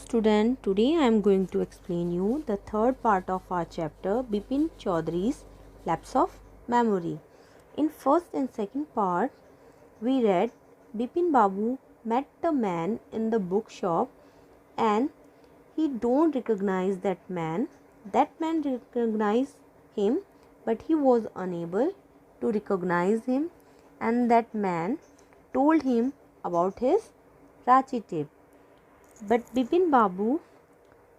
Student, today I am going to explain you the third part of our chapter Bipin Chaudhary's Lapse of Memory. In first and second part, we read Bipin Babu met the man in the bookshop and he don't recognize that man. That man recognized him, but he was unable to recognize him, and that man told him about his Ranchi trip. But Bipin Babu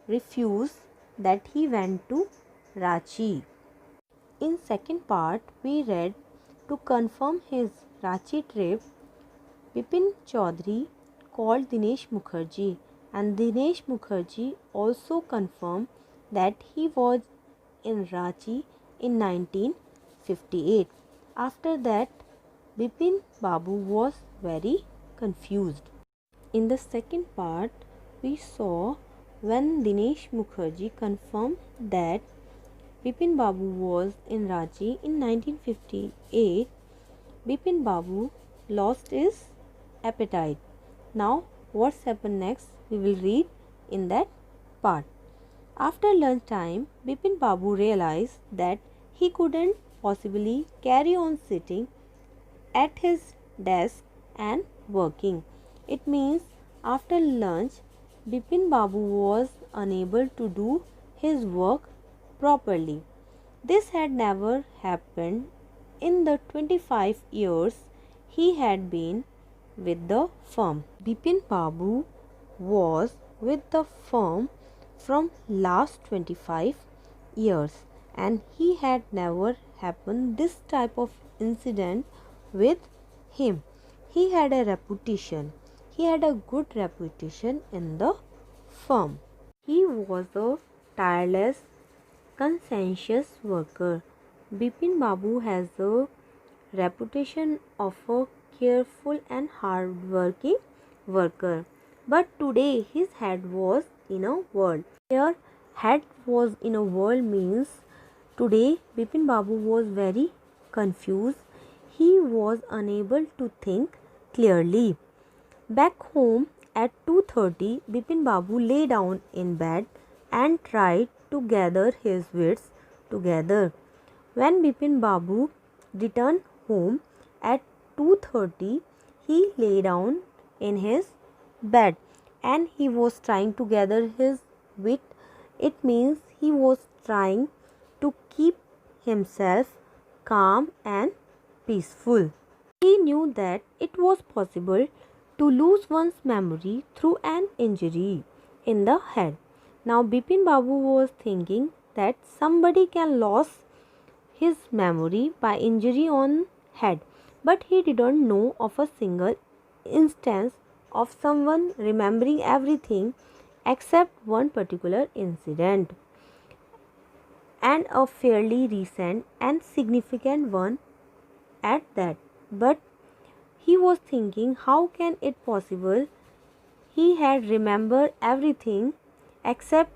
refused that he went to Ranchi. In second part, we read to confirm his Ranchi trip, Bipin Chaudhary called Dinesh Mukherjee, and Dinesh Mukherjee also confirmed that he was in Ranchi in 1958. After that, Bipin Babu was very confused. In the second part, we saw when Dinesh Mukherjee confirmed that Bipin Babu was in Ranchi in 1958, Bipin Babu lost his appetite. Now, what's happened next? We will read in that part. After lunchtime, Bipin Babu realized that he couldn't possibly carry on sitting at his desk and working. It means after lunch, Bipin Babu was unable to do his work properly. This had never happened in the 25 years he had been with the firm. Bipin Babu was with the firm from last 25 years and he had never happened this type of incident with him. He had a reputation. He had a good reputation in the firm. He was a tireless, conscientious worker. Bipin Babu has a reputation of a careful and hard-working worker. But today his head was in a whirl. Here, head was in a whirl means today Bipin Babu was very confused. He was unable to think clearly. Back home at 2:30, Bipin Babu lay down in bed and tried to gather his wits together. When Bipin Babu returned home at 2:30, he lay down in his bed and he was trying to gather his wit. It means he was trying to keep himself calm and peaceful. He knew that it was possible to lose one's memory through an injury in the head. Now Bipin Babu was thinking that somebody can lose his memory by injury on head, but he didn't know of a single instance of someone remembering everything except one particular incident, and a fairly recent and significant one at that. But he was thinking, how can it possible he had remembered everything except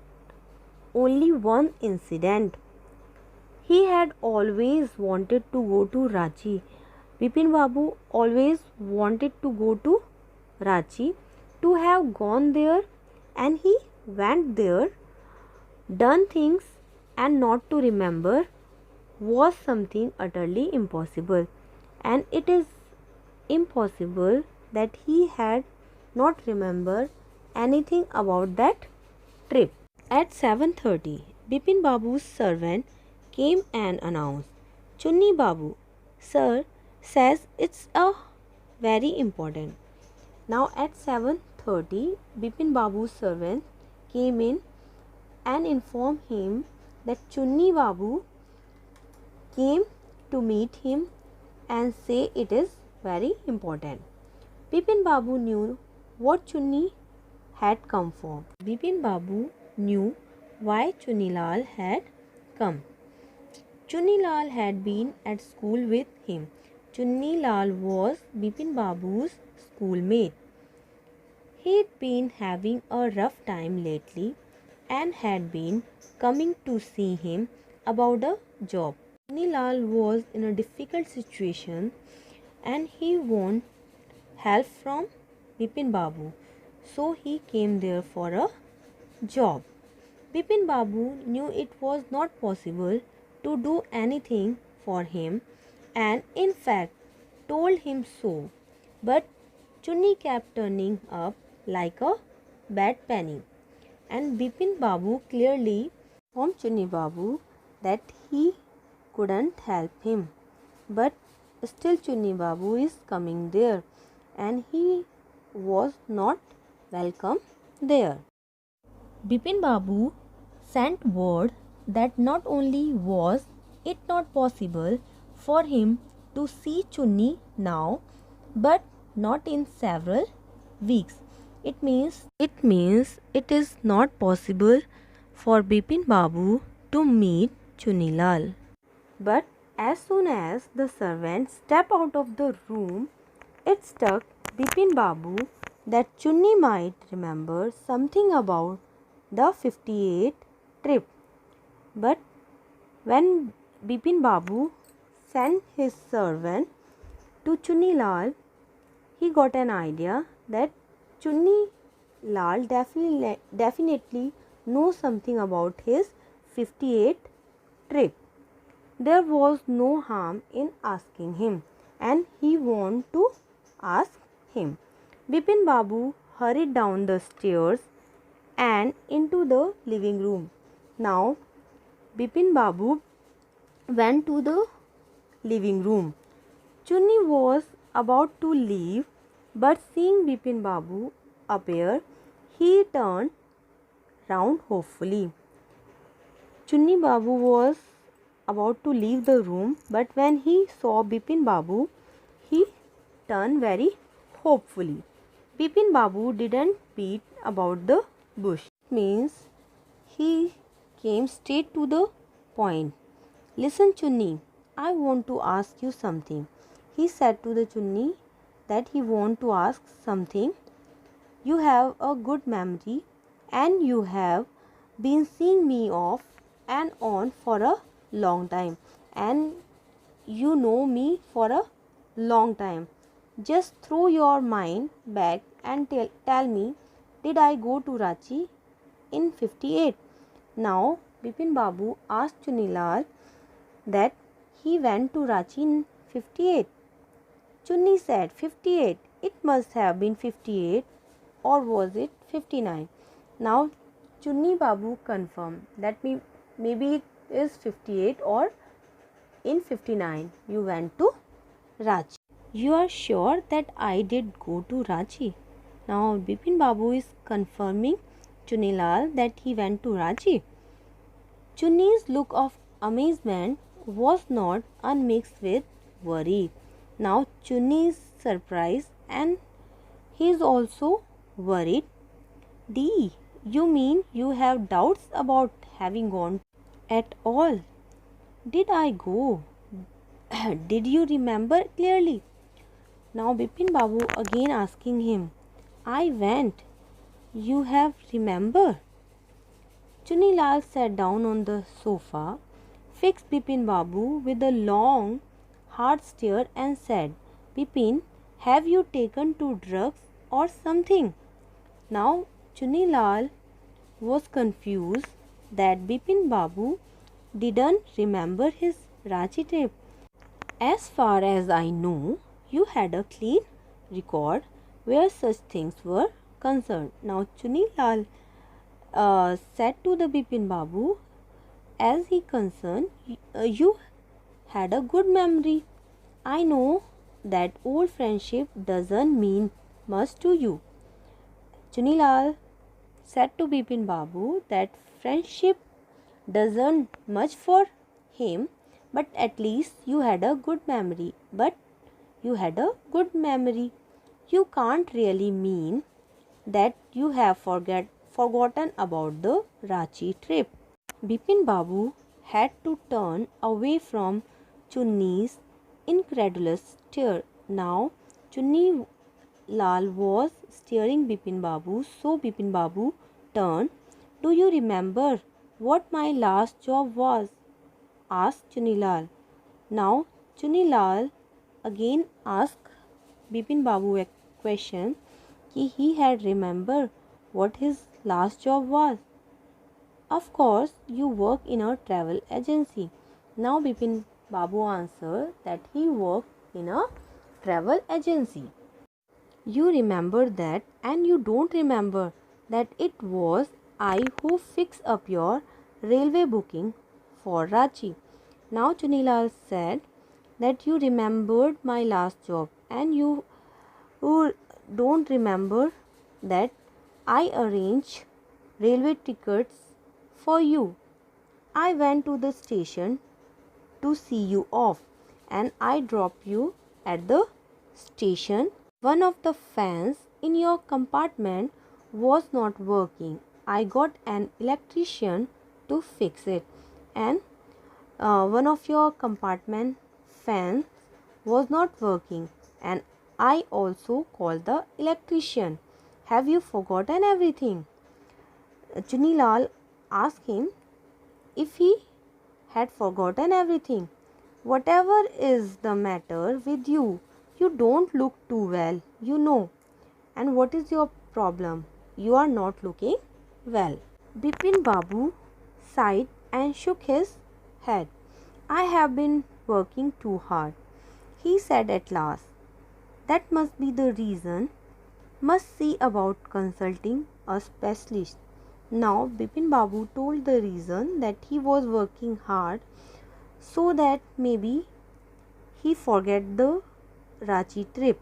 only one incident? He had always wanted to go to Ranchi. Bipin Babu always wanted to go to Ranchi, to have gone there, and he went there, done things, and not to remember was something utterly impossible. And it is impossible that he had not remembered anything about that trip. At 7:30, Bipin Babu's servant came and announced, Chunni Babu, sir, says it's a very important. Now at 7:30, Bipin Babu's servant came in and informed him that Chunni Babu came to meet him and say it is very important. Bipin Babu knew what Chunni had come for. Bipin Babu knew why Chunni Lal had come. Chunni Lal had been at school with him. Chunni Lal was Bipin Babu's schoolmate. He'd been having a rough time lately and had been coming to see him about a job. Chunni Lal was in a difficult situation and he wanted help from Bipin Babu. So he came there for a job. Bipin Babu knew it was not possible to do anything for him and in fact told him so. But Chunni kept turning up like a bad penny, and Bipin Babu clearly informed Chunni Babu that he couldn't help him. But still Chunni Babu is coming there and he was not welcome there. Bipin Babu sent word that not only was it not possible for him to see Chunni now, but not in several weeks. It means it is not possible for Bipin Babu to meet Chunni Lal. But as soon as the servant stepped out of the room, it struck Bipin Babu that Chunni might remember something about the 58 trip. But when Bipin Babu sent his servant to Chunni Lal, he got an idea that Chunni Lal definitely knows something about his 58 trip. There was no harm in asking him, and he wanted to ask him. Bipin Babu hurried down the stairs and into the living room. Now, Bipin Babu went to the living room. Chunni was about to leave, but seeing Bipin Babu appear, he turned round hopefully. Chunni Babu was about to leave the room, but when he saw Bipin Babu, he turned very hopefully. Bipin Babu didn't beat about the bush. It means he came straight to the point. Listen, Chunni, I want to ask you something. He said to the Chunni that he want to ask something. You have a good memory and you have been seeing me off and on for a long time, and you know me for a long time. Just throw your mind back and tell me, did I go to Ranchi in 58? Now Bipin Babu asked Chunni Lal that he went to Ranchi in 58. Chunni said 58. It must have been 58, or was it 59? Now Chunni Babu confirmed that maybe it is 58 or in 59 you went to Ranchi. You are sure that I did go to Ranchi? Now Bipin Babu is confirming Chunni Lal that he went to Ranchi. Chunni's look of amazement was not unmixed with worry. Now Chunni is surprised and he is also worried. D, you mean you have doubts about having gone at all? Did I go? Did you remember clearly? Now Bipin Babu again asking him, I went. You have remember? Chunni Lal sat down on the sofa, fixed Bipin Babu with a long, hard stare and said, Bipin, have you taken to drugs or something? Now Chunni Lal was confused that Bipin Babu didn't remember his Ranchi trip. As far as I know, you had a clean record where such things were concerned. Now Chunni Lal said to the Bipin Babu, as he concerned, you had a good memory. I know that old friendship doesn't mean much to you. Chunni Lal said to Bipin Babu that friendship doesn't much for him, but at least you had a good memory. You can't really mean that you have forgotten about the Ranchi trip. Bipin Babu had to turn away from Chunni's incredulous stare. Now Chunni Lal was staring Bipin Babu, so Bipin Babu turned. Do you remember what my last job was? Asked Chunni Lal. Now Chunni Lal again asked Bipin Babu a question. He had remembered what his last job was. Of course, you work in a travel agency. Now Bipin Babu answered that he worked in a travel agency. You remember that, and you don't remember that it was I who fixed up your railway booking for Ranchi. Now Chunilal said that you remembered my last job, and you who don't remember that I arranged railway tickets for you. I went to the station to see you off, and I dropped you at the station. One of the fans in your compartment was not working. I got an electrician to fix it, and one of your compartment fans was not working, and I also called the electrician. Have you forgotten everything? Chunilal asked him if he had forgotten everything. Whatever is the matter with you? You don't look too well, you know. And what is your problem? You are not looking well. Bipin Babu sighed and shook his head. I have been working too hard, he said at last. That must be the reason. Must see about consulting a specialist. Now Bipin Babu told the reason that he was working hard so that maybe he forget the Ranchi trip.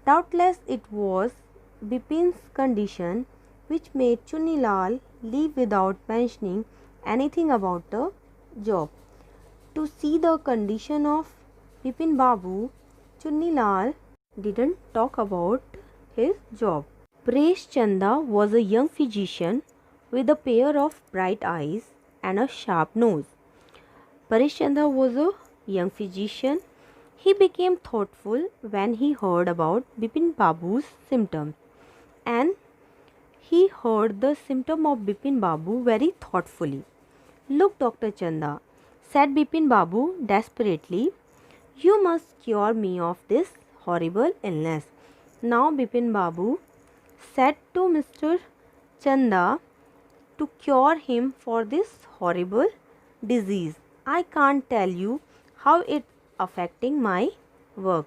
Doubtless it was Bipin's condition which made Chunilal leave without mentioning anything about the job. To see the condition of Bipin Babu, Chunilal didn't talk about his job. Paresh Chanda was a young physician with a pair of bright eyes and a sharp nose. Paresh Chanda was a young physician. He became thoughtful when he heard about Bipin Babu's symptoms, and he heard the symptom of Bipin Babu very thoughtfully. Look, Dr. Chanda, said Bipin Babu desperately, you must cure me of this horrible illness. Now Bipin Babu said to Mr. Chanda to cure him for this horrible disease. I can't tell you how it affecting my work.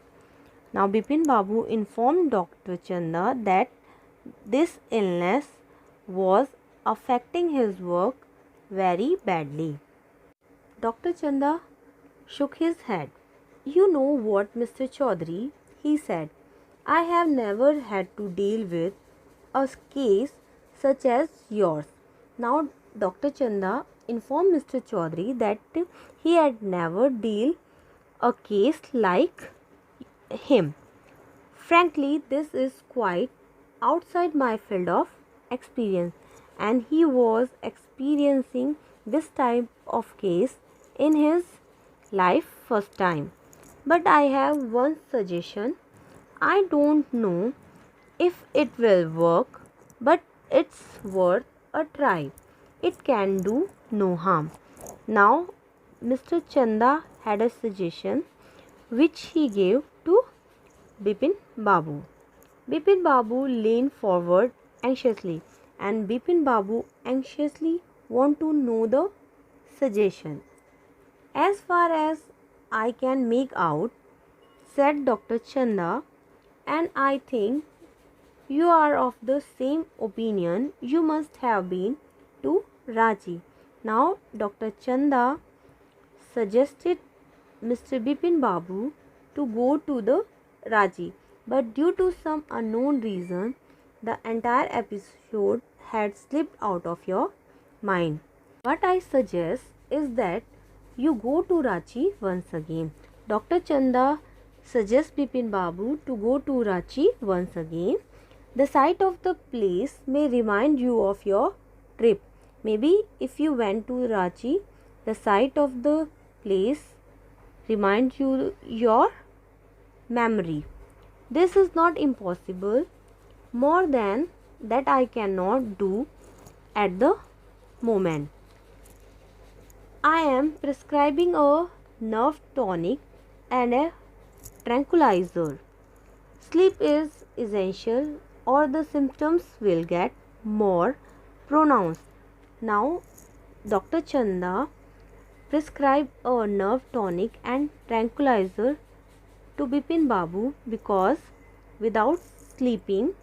Now Bipin Babu informed Dr. Chanda that this illness was affecting his work very badly. Dr. Chanda shook his head. You know what, Mr. Chaudhary, he said, I have never had to deal with a case such as yours. Now Dr. Chanda informed Mr. Chaudhary that he had never dealt a case like him. Frankly, this is quite outside my field of experience, and he was experiencing this type of case in his life first time. But I have one suggestion. I don't know if it will work, but it's worth a try. It can do no harm. Now Mr. Chanda had a suggestion which he gave to Bipin Babu. Bipin Babu leaned forward anxiously, and Bipin Babu anxiously want to know the suggestion. As far as I can make out, said Dr. Chanda, and I think you are of the same opinion, you must have been to Ranchi. Now Dr. Chanda suggested Mr. Bipin Babu to go to the Ranchi, but due to some unknown reason, the entire episode had slipped out of your mind. What I suggest is that you go to Ranchi once again. Dr. Chanda suggests Bipin Babu to go to Ranchi once again. The sight of the place may remind you of your trip. Maybe if you went to Ranchi, the sight of the place reminds you your memory. This is not impossible. More than that I cannot do at the moment. I am prescribing a nerve tonic and a tranquilizer. Sleep is essential or the symptoms will get more pronounced. Now Dr. Chanda prescribed a nerve tonic and tranquilizer to Bipin Babu because without sleeping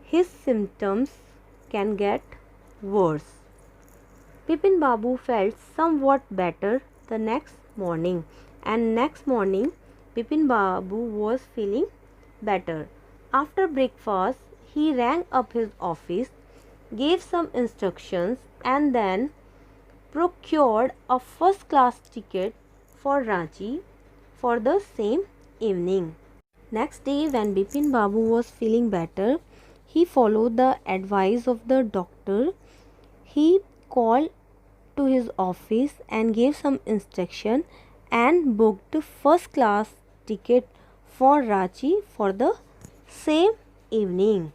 his symptoms can get worse. Bipin Babu felt somewhat better the next morning, and next morning Bipin Babu was feeling better. After breakfast, he rang up his office, gave some instructions, and then procured a first class ticket for Ranchi for the same evening. Next day, when Bipin Babu was feeling better, he followed the advice of the doctor. He called to his office and gave some instruction and booked first class ticket for Ranchi for the same evening.